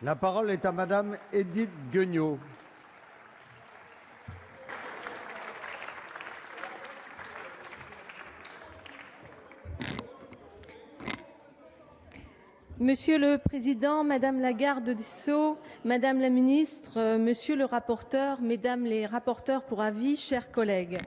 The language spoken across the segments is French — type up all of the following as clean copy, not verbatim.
La parole est à Madame Édith Gueugnot. Monsieur le Président, Madame la Garde des Sceaux, Madame la Ministre, Monsieur le rapporteur, Mesdames les rapporteurs pour avis, chers collègues.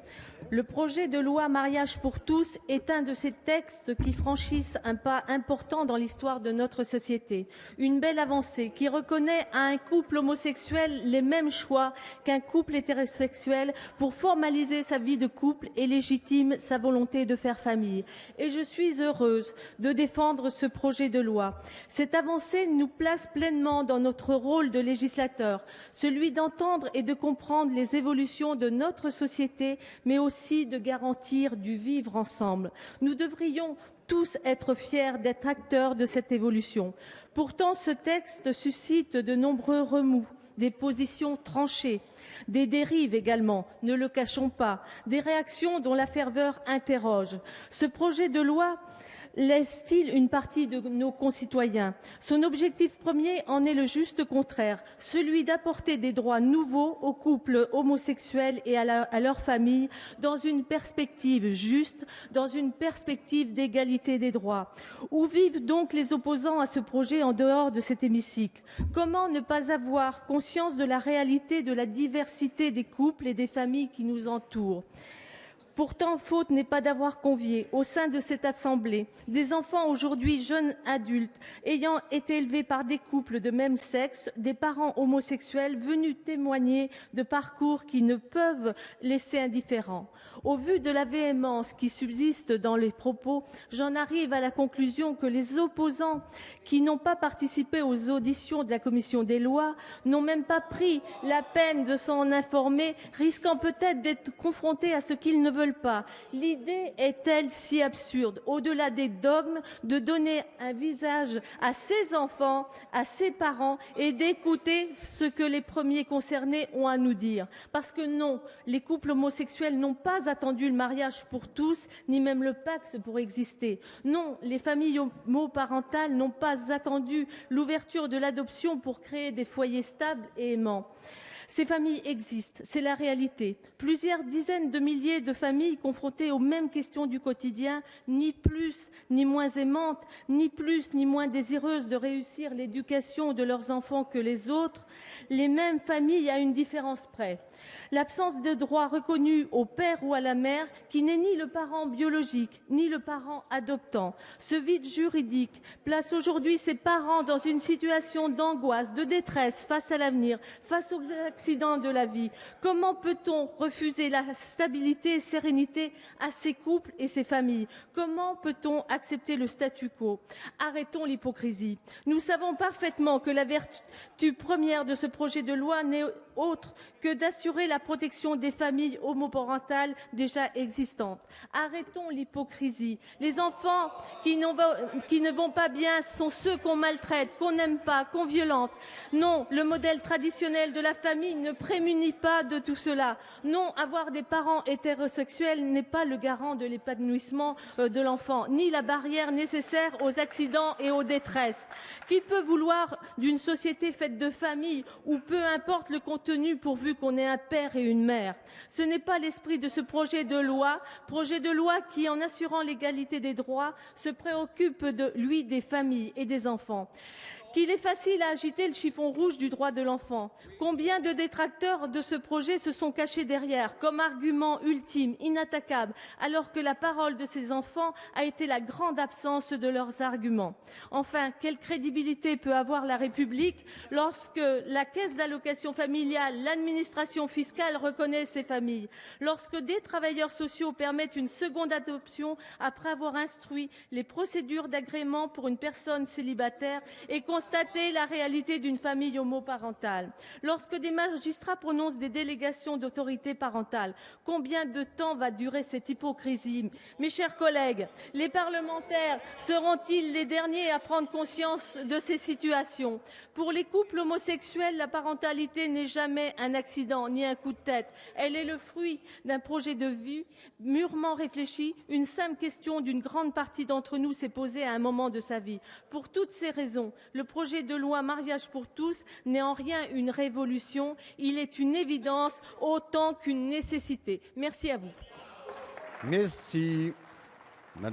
Le projet de loi Mariage pour tous est un de ces textes qui franchissent un pas important dans l'histoire de notre société. Une belle avancée qui reconnaît à un couple homosexuel les mêmes choix qu'un couple hétérosexuel pour formaliser sa vie de couple et légitime sa volonté de faire famille. Et je suis heureuse de défendre ce projet de loi. Cette avancée nous place pleinement dans notre rôle de législateur, celui d'entendre et de comprendre les évolutions de notre société, mais aussi de garantir du vivre ensemble. Nous devrions tous être fiers d'être acteurs de cette évolution. Pourtant, ce texte suscite de nombreux remous, des positions tranchées, des dérives également, ne le cachons pas, des réactions dont la ferveur interroge. Ce projet de loi laisse-t-il une partie de nos concitoyens? Son objectif premier en est le juste contraire, celui d'apporter des droits nouveaux aux couples homosexuels et à leurs familles dans une perspective juste, dans une perspective d'égalité des droits. Où vivent donc les opposants à ce projet en dehors de cet hémicycle? Comment ne pas avoir conscience de la réalité de la diversité des couples et des familles qui nous entourent? Pourtant, faute n'est pas d'avoir convié au sein de cette assemblée des enfants aujourd'hui jeunes adultes ayant été élevés par des couples de même sexe, des parents homosexuels venus témoigner de parcours qui ne peuvent laisser indifférents. Au vu de la véhémence qui subsiste dans les propos, j'en arrive à la conclusion que les opposants qui n'ont pas participé aux auditions de la commission des lois, n'ont même pas pris la peine de s'en informer, risquant peut-être d'être confrontés à ce qu'ils ne veulent pas. L'idée est-elle si absurde, au-delà des dogmes, de donner un visage à ces enfants, à ces parents et d'écouter ce que les premiers concernés ont à nous dire? Parce que non, les couples homosexuels n'ont pas attendu le mariage pour tous, ni même le Pacs pour exister. Non, les familles homoparentales n'ont pas attendu l'ouverture de l'adoption pour créer des foyers stables et aimants. Ces familles existent, c'est la réalité. Plusieurs dizaines de milliers de familles confrontées aux mêmes questions du quotidien, ni plus ni moins aimantes, ni plus ni moins désireuses de réussir l'éducation de leurs enfants que les autres, les mêmes familles à une différence près. L'absence de droit reconnu au père ou à la mère, qui n'est ni le parent biologique, ni le parent adoptant. Ce vide juridique place aujourd'hui ces parents dans une situation d'angoisse, de détresse face à l'avenir, face aux accidents de la vie. Comment peut-on refuser la stabilité et sérénité à ces couples et ces familles? Comment peut-on accepter le statu quo? Arrêtons l'hypocrisie. Nous savons parfaitement que la vertu première de ce projet de loi n'est autre que d'assurer la protection des familles homoparentales déjà existantes. Arrêtons l'hypocrisie. Les enfants qui ne vont pas bien sont ceux qu'on maltraite, qu'on n'aime pas, qu'on violente. Non, le modèle traditionnel de la famille ne prémunit pas de tout cela. Non, avoir des parents hétérosexuels n'est pas le garant de l'épanouissement de l'enfant, ni la barrière nécessaire aux accidents et aux détresses. Qui peut vouloir d'une société faite de familles où peu importe le contenu pourvu qu'on ait un père et une mère? Ce n'est pas l'esprit de ce projet de loi qui, en assurant l'égalité des droits, se préoccupe des familles et des enfants. Qu'il est facile à agiter le chiffon rouge du droit de l'enfant. Combien de détracteurs de ce projet se sont cachés derrière comme argument ultime, inattaquable, alors que la parole de ces enfants a été la grande absence de leurs arguments. Enfin, quelle crédibilité peut avoir la République lorsque la caisse d'allocation familiale, l'administration fiscale reconnaît ces familles, lorsque des travailleurs sociaux permettent une seconde adoption après avoir instruit les procédures d'agrément pour une personne célibataire et constater la réalité d'une famille homoparentale. Lorsque des magistrats prononcent des délégations d'autorité parentale, combien de temps va durer cette hypocrisie? Mes chers collègues, les parlementaires seront-ils les derniers à prendre conscience de ces situations? Pour les couples homosexuels, la parentalité n'est jamais un accident ni un coup de tête. Elle est le fruit d'un projet de vie mûrement réfléchi. Une simple question d'une grande partie d'entre nous s'est posée à un moment de sa vie. Pour toutes ces raisons, le projet de loi mariage pour tous n'est en rien une révolution. Il est une évidence autant qu'une nécessité. Merci à vous. Merci. Madame